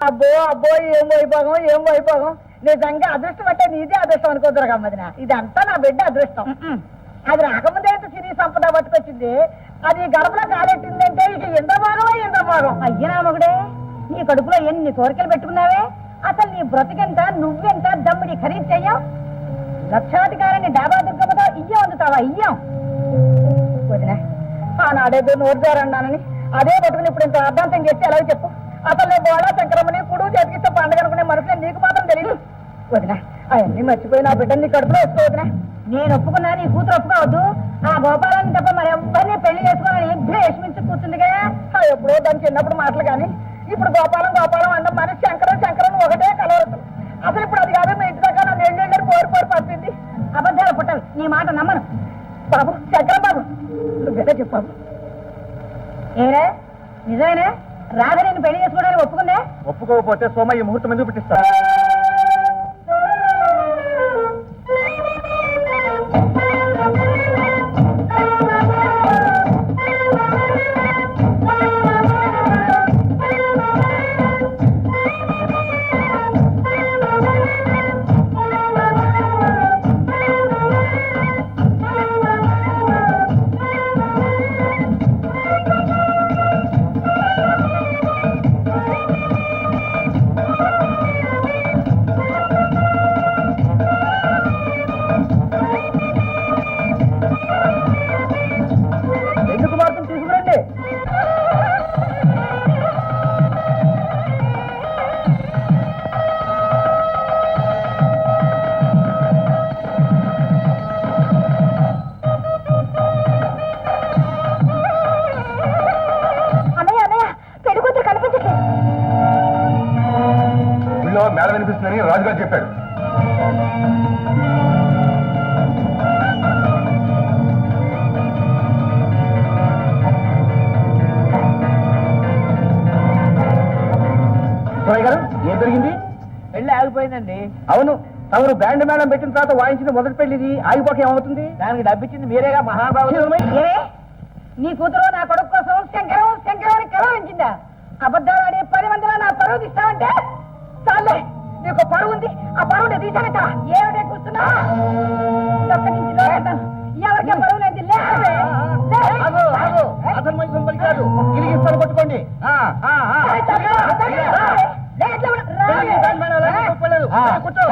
అబ్బో అబ్బో ఏం వైభోగం నిజంగా అదృష్టం అంటే నీదే అదృష్టం అనుకోదురగమ్మదినా ఇదంతా నా బిడ్డ అదృష్టం. అది రాకముందే సిరి సంపద పట్టుకొచ్చింది, అది గడపలో కాలెట్టిందంటే ఇక ఇంద్రభాగం. అయ్యనా మగుడే, నీ కడుపులో ఎన్ని కోరికలు పెట్టుకున్నావే, అసలు నీ బ్రతికెంత నువ్వెంత దమ్ముడి ఖరీదు చెయ్యం. లక్షాధికారాన్ని డాబా దుర్గమ్మతో ఇయ్యం అందుతావా? ఇయ్యం వదినా, ఆనాడేదో నోరుదారన్నానని అదే పట్టుకుని ఇప్పుడు ఇంత అర్థాంతం చేస్తే ఎలా చెప్పు. అసలు నేను గోళ శంకరమ్మని కుడు చేతికిస్తే పండుగ అనుకునే మనసులో నీకు మాత్రం తెలియదు వదినా. అవన్నీ మర్చిపోయి నా బిడ్డని నీ కడుపులో వస్తూ వదినా. నేను ఒప్పుకున్నా, నీ కూతురు ఒప్పుకోవద్దు. ఆ గోపాలని తప్ప మరి ఎవరిని పెళ్లి చేసుకోవాలని భేషమించి కూర్చుందిగా. ఎప్పుడో దాని చిన్నప్పుడు మాటలు కానీ ఇప్పుడు గోపాలం అన్న మరి శంకరం ఒకటే కలవరు. అసలు ఇప్పుడు అది కాదు, మీ ఇంటి దగ్గర నన్ను ఎళ్ళి పోరు పంపింది. అబద్ధాలు పుట్టవి, నీ మాట నమ్మను. బాబు శంకరం బాబు, నువ్వేదో చెప్పావు. ఏరే నిజమేనా? రాధ నేను పెళ్లి చేసుకోవడానికి ఒప్పుకుందే? ఒప్పుకోకపోతే సోమయ్య ముహూర్తం ఎందుకు పెట్టిస్తా? మేళ వినిపిస్తుందని రాజుగారు చెప్పాడు. గారు ఏం జరిగింది? పెళ్లి ఆగిపోయిందండి. అవును, తమరు బ్యాండ్ మేళం పెట్టిన తర్వాత వాయించిన మొదటి పెళ్లి ఇది ఆగిపోక ఏమవుతుంది? దానికి డబ్బిచ్చింది మీరేగా మహాబాబు. నీ కూతురు నా కొడుకు కోసం శంకరం అని కలవరించిందా? అబద్ధాలు ఆడే 10 మందిలో నా పరువు తీస్తావంటే చాలే. నీకు పరువు ఉంది, ఆ పరువుని తీసానట. ఏమిటే కూర్చున్నా ఎవరికే పరువు లేదు. పట్టుకోండి. కూర్చో